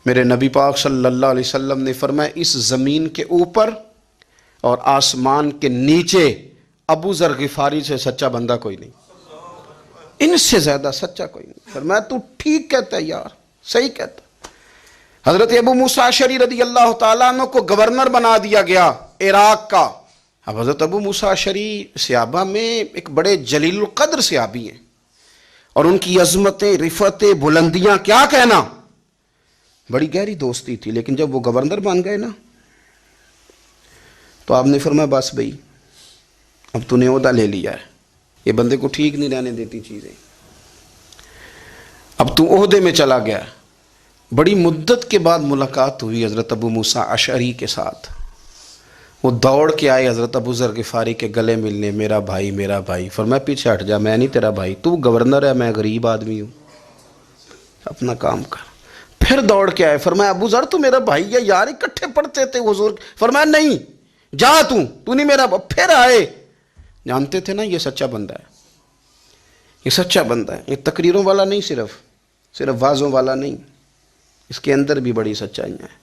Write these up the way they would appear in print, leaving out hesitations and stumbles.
میرے نبی پاک صلی اللہ علیہ وسلم نے فرمایا اس زمین کے اوپر اور آسمان کے نیچے ابو ذر غفاری سے سچا بندہ کوئی نہیں، ان سے زیادہ سچا کوئی نہیں۔ فرمایا تو ٹھیک کہتا ہے یار، صحیح کہتا ہے۔ حضرت ابو موسیٰ اشعری رضی اللہ تعالیٰ عنہ کو گورنر بنا دیا گیا عراق کا۔ اب حضرت ابو موسیٰ اشعری صحابہ میں ایک بڑے جلیل القدر صحابی ہیں، اور ان کی عظمتیں، رفتیں، بلندیاں کیا کہنا، بڑی گہری دوستی تھی۔ لیکن جب وہ گورنر بن گئے نا تو آپ نے فرمایا بس بھئی اب تو نے عہدہ لے لیا ہے، یہ بندے کو ٹھیک نہیں رہنے دیتی چیزیں، اب تو عہدے میں چلا گیا۔ بڑی مدت کے بعد ملاقات ہوئی حضرت ابو موسیٰ اشعری کے ساتھ، وہ دوڑ کے آئے حضرت ابو ذر غفاری کے گلے ملنے، میرا بھائی میرا بھائی۔ فرمایا پیچھے ہٹ جا، میں نہیں تیرا بھائی، تو گورنر ہے، میں غریب آدمی ہوں، اپنا کام کر۔ پھر دوڑ کے آئے، فرمایا ابو ذر تو میرا بھائی ہے یار، اکٹھے پڑھتے تھے حضور۔ فرمایا نہیں، جا تو نہیں میرا۔ پھر آئے، جانتے تھے نا یہ سچا بندہ ہے، یہ سچا بندہ ہے، یہ تقریروں والا نہیں، صرف وعظوں والا نہیں، اس کے اندر بھی بڑی سچائیاں ہیں۔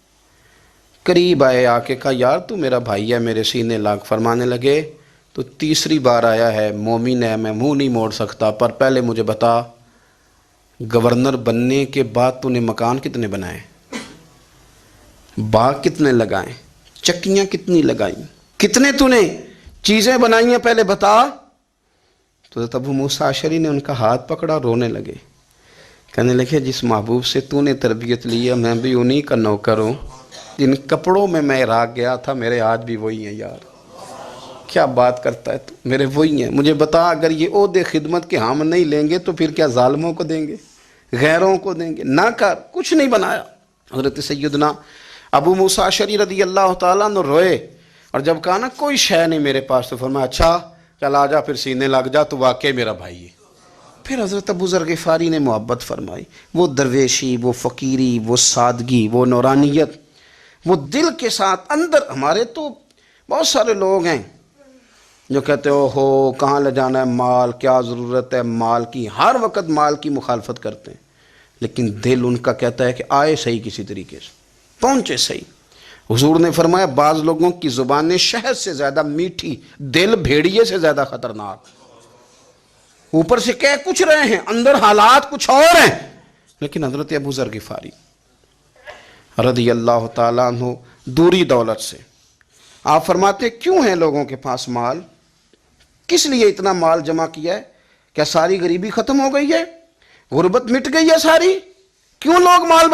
قریب آئے، آ کے کہا یار تو میرا بھائی ہے، میرے سینے لاگ۔ فرمانے لگے تو تیسری بار آیا ہے، مومن ہے، میں منہ نہیں موڑ سکتا، پر پہلے مجھے بتا گورنر بننے کے بعد تو نے مکان کتنے بنائے، باغ کتنے لگائیں، چکیاں کتنی لگائیں، کتنے تو نے چیزیں بنائی ہیں، پہلے بتا۔ تو حضرت ابو موسیٰ اشعری نے ان کا ہاتھ پکڑا، رونے لگے، کہنے لگے جس محبوب سے تو نے تربیت لی ہے میں بھی انہی کا نوکر ہوں، جن کپڑوں میں عراق گیا تھا میرے ہاتھ بھی وہی ہیں یار، کیا بات کرتا ہے تو، میرے وہی ہیں۔ مجھے بتا اگر یہ عہدے خدمت کے ہم نہیں لیں گے تو پھر کیا ظالموں کو دیں گے، غیروں کو دیں گے؟ نہ کر، کچھ نہیں بنایا۔ حضرت سیدنا ابو موسیٰ اشعری رضی اللہ تعالیٰ عنہ روئے، اور جب کہا نا کوئی شے نہیں میرے پاس، تو فرمایا اچھا چل آ جا، پھر سینے لگ جا، تو واقعی میرا بھائی ہے۔ پھر حضرت ابو ذر غفاری نے محبت فرمائی، وہ درویشی، وہ فقیری، وہ سادگی، وہ نورانیت، وہ دل کے ساتھ اندر۔ ہمارے تو بہت سارے لوگ ہیں جو کہتے ہو کہاں لے جانا ہے مال، کیا ضرورت ہے مال کی، ہر وقت مال کی مخالفت کرتے ہیں، لیکن دل ان کا کہتا ہے کہ آئے صحیح، کسی طریقے سے پہنچے صحیح۔ حضور نے فرمایا بعض لوگوں کی زبانیں شہد سے زیادہ میٹھی، دل بھیڑیے سے زیادہ خطرناک۔ اوپر سے کہہ کچھ رہے ہیں، اندر حالات کچھ اور ہیں۔ لیکن حضرت ابو ذر غفاری رضی اللہ تعالیٰ عنہ دوری دولت سے، آپ فرماتے کیوں ہے لوگوں کے پاس مال، کس لیے اتنا مال جمع کیا ہے؟ کیا ساری غریبی ختم ہو گئی ہے، غربت مٹ گئی ہے ساری؟ کیوں لوگ مال